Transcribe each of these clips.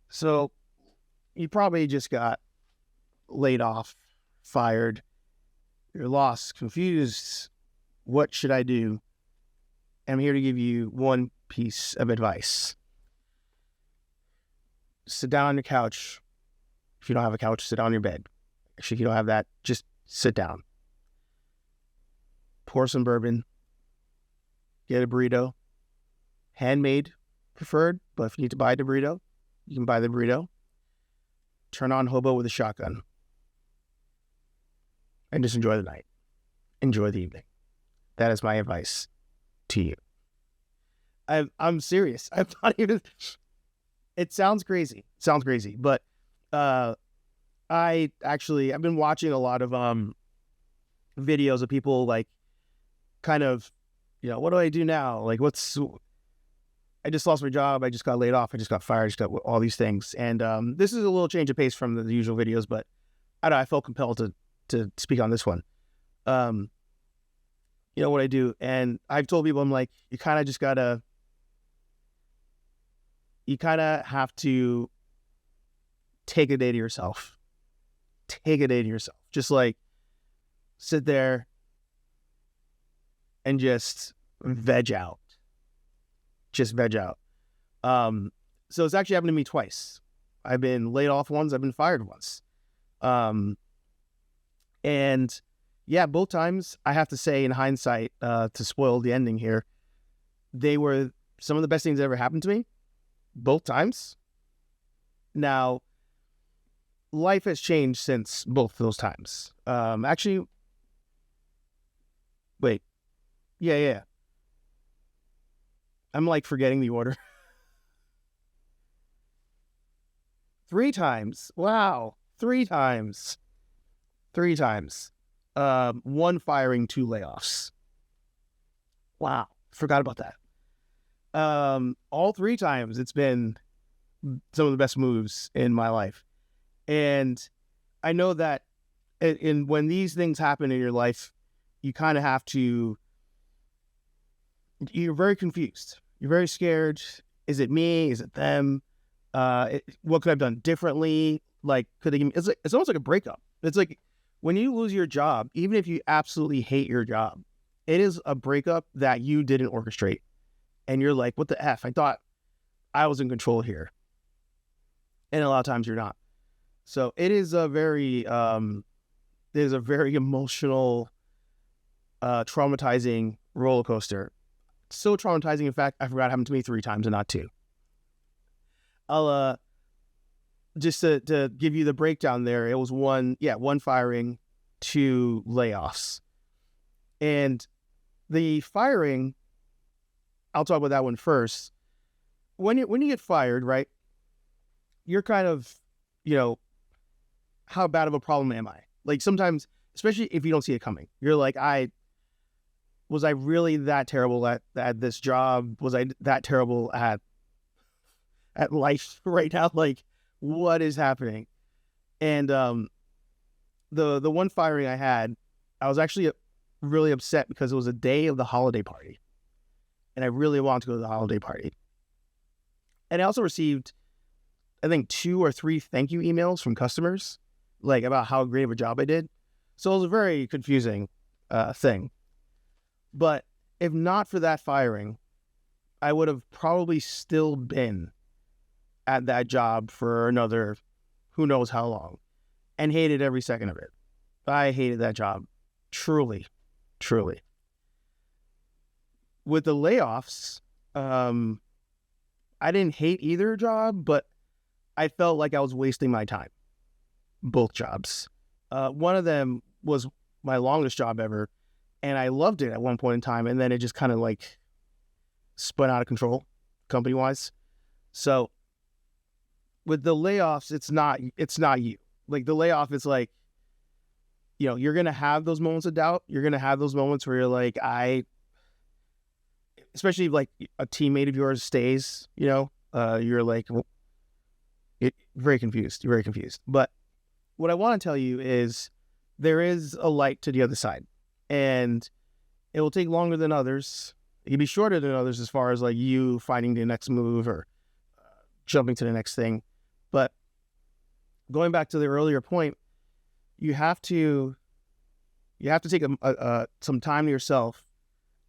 So you probably just got laid off, fired, you're lost, confused. What should I do? I'm here to give you one piece of advice. Sit down on your couch. If you don't have a couch, sit on your bed. Actually, if you don't have that, just sit down. Pour some bourbon. Get a burrito. Handmade, preferred, but if you need to buy the burrito, you can buy the burrito. Turn on Hobo with a Shotgun. And just enjoy the night. Enjoy the evening. That is my advice to you. I'm serious. I'm not even... It sounds crazy. But I've been watching a lot of videos of people like kind of, what do I do now? Like I just lost my job. I just got laid off. I just got fired. I just got all these things. And this is a little change of pace from the usual videos, but I felt compelled to speak on this one. What I do. And I've told people, I'm like, you kind of have to take a day to yourself. Just like sit there and just veg out. So it's actually happened to me twice. I've been laid off once. I've been fired once. And yeah, both times I have to say in hindsight, to spoil the ending here, they were some of the best things that ever happened to me. Both times. Now, life has changed since both of those times. Wait. Yeah. I'm like forgetting the order. 3 times. Wow. 3 times. 1 firing, 2 layoffs. Wow. Forgot about that. All 3 times it's been some of the best moves in my life. And I know that when these things happen in your life, you kind of have to, you're very confused. You're very scared. Is it me? Is it them? What could I have done differently? Like, could they give me, it's almost like a breakup. It's like when you lose your job, even if you absolutely hate your job, it is a breakup that you didn't orchestrate. And you're like, what the F? I thought I was in control here. And a lot of times you're not. So it is a very emotional, traumatizing roller coaster. So traumatizing, in fact, I forgot it happened to me 3 times and not 2. I'll just to give you the breakdown there, it was 1 firing, 2 layoffs. And the firing, I'll talk about that one first. When you get fired, right, you're kind of, how bad of a problem am I? Like sometimes, especially if you don't see it coming, you're like, was I really that terrible at this job? Was I that terrible at life right now? Like, what is happening? And the 1 firing I had, I was actually really upset because it was a day of the holiday party. And I really wanted to go to the holiday party. And I also received, I think, 2 or 3 thank you emails from customers, like about how great of a job I did. So it was a very confusing thing. But if not for that firing, I would have probably still been at that job for another who knows how long and hated every second of it. I hated that job. Truly. With the layoffs, I didn't hate either job, but I felt like I was wasting my time. Both jobs. One of them was my longest job ever, and I loved it at one point in time, and then it just kind of like spun out of control, company-wise. So with the layoffs, it's not you. Like the layoff is like, you're going to have those moments of doubt. You're going to have those moments where you're like, especially if like a teammate of yours stays, you're like, you're very confused. But what I want to tell you is there is a light to the other side, and it will take longer than others. It can be shorter than others as far as like you finding the next move or jumping to the next thing. But going back to the earlier point, you have to take some time to yourself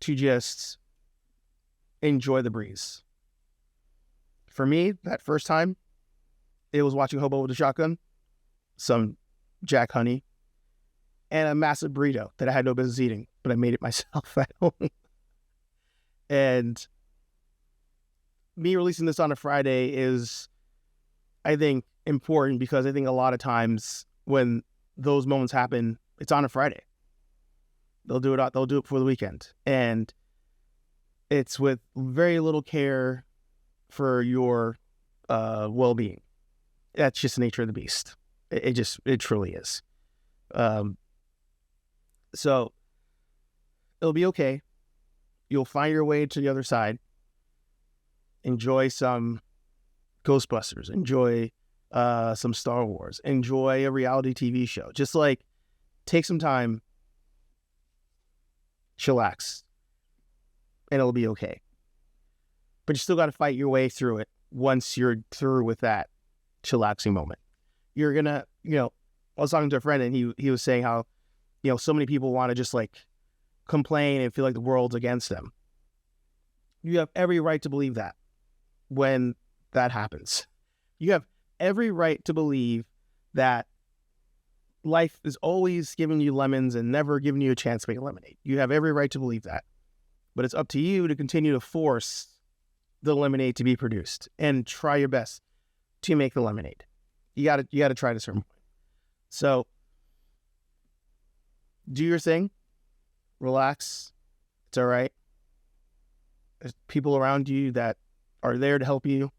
to just enjoy the breeze. For me, that first time, it was watching Hobo with a Shotgun, some Jack Honey, and a massive burrito that I had no business eating, but I made it myself at home. And me releasing this on a Friday is, I think, important because I think a lot of times when those moments happen, it's on a Friday. They'll do it for the weekend. And it's with very little care for your well-being. That's just the nature of the beast. It truly is. So it'll be okay. You'll find your way to the other side. Enjoy some Ghostbusters. Enjoy some Star Wars. Enjoy a reality TV show. Just like take some time, chillax, and it'll be okay. But you still got to fight your way through it once you're through with that chillaxing moment. You're going to, I was talking to a friend and he was saying how, so many people want to just like complain and feel like the world's against them. You have every right to believe that when that happens. You have every right to believe that life is always giving you lemons and never giving you a chance to make lemonade. You have every right to believe that. But it's up to you to continue to force the lemonade to be produced and try your best to make the lemonade. You got to try at a certain point. So do your thing. Relax. It's all right. There's people around you that are there to help you.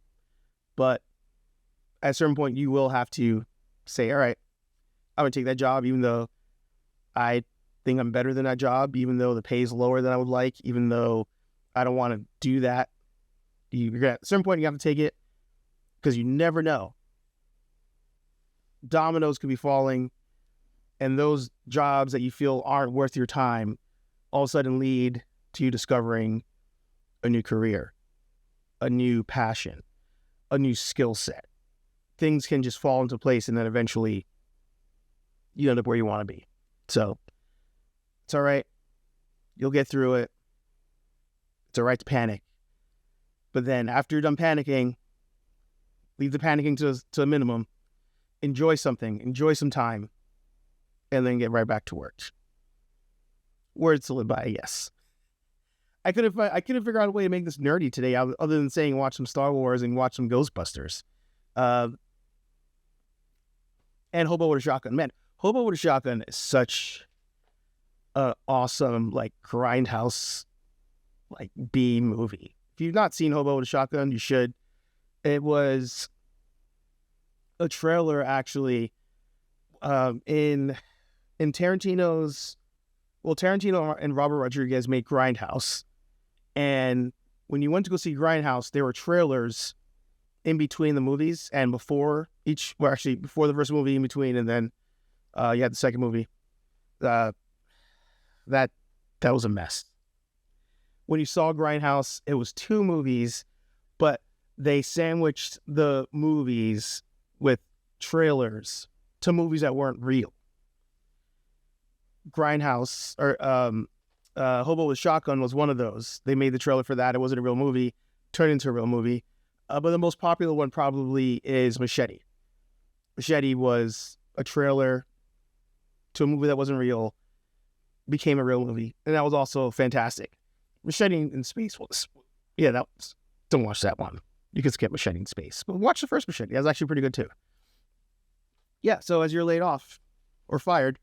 But at a certain point, you will have to say, all right, I'm going to take that job, even though I think I'm better than that job, even though the pay is lower than I would like, even though I don't want to do that. At a certain point, you have to take it because you never know. Dominoes could be falling, and those jobs that you feel aren't worth your time all of a sudden lead to you discovering a new career, a new passion, a new skill set. Things can just fall into place, and then eventually you end up where you want to be. So it's all right. You'll get through it. It's all right to panic. But then after you're done panicking, leave the panicking to a minimum. Enjoy something. Enjoy some time. And then get right back to work. Words to live by, yes. I couldn't figure out a way to make this nerdy today other than saying watch some Star Wars and watch some Ghostbusters. And Hobo with a Shotgun. Man, Hobo with a Shotgun is such an awesome, like, grindhouse, like, B movie. If you've not seen Hobo with a Shotgun, you should. It was a trailer, actually, in Tarantino's... Well, Tarantino and Robert Rodriguez made Grindhouse. And when you went to go see Grindhouse, there were trailers in between the movies and before before the first movie, in between, and then you had the second movie. That was a mess. When you saw Grindhouse, it was two movies, but they sandwiched the movies with trailers to movies that weren't real. Grindhouse, or Hobo with Shotgun was one of those. They made the trailer for that. It wasn't a real movie, turned into a real movie. But the most popular one probably is Machete. Machete was a trailer to a movie that wasn't real, became a real movie, and that was also fantastic. Machete in Space was, don't watch that one. You can skip Machete in Space, but watch the first Machete. That was actually pretty good too. Yeah, so as you're laid off or fired,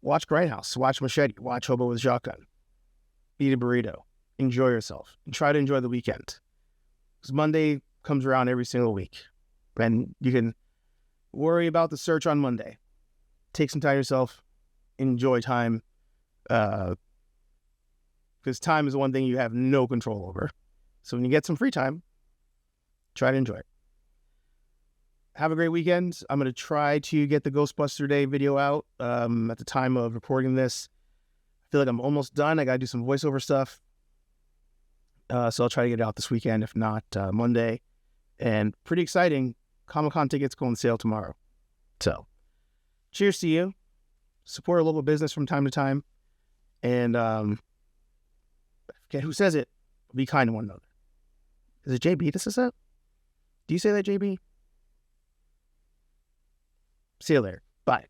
watch Grindhouse, watch Machete, watch Hobo with a Shotgun, eat a burrito, enjoy yourself, and try to enjoy the weekend. Because Monday comes around every single week, and you can worry about the search on Monday. Take some time to yourself, enjoy time, because time is the one thing you have no control over. So when you get some free time, try to enjoy it. Have a great weekend. I'm going to try to get the Ghostbuster Day video out at the time of recording this. I feel like I'm almost done. I got to do some voiceover stuff. So I'll try to get it out this weekend, if not Monday. And pretty exciting. Comic-Con tickets go on sale tomorrow. So, cheers to you. Support a local business from time to time. And, I forget who says it. Be kind to one another. Is it JB that says that? Do you say that, JB? See you later. Bye.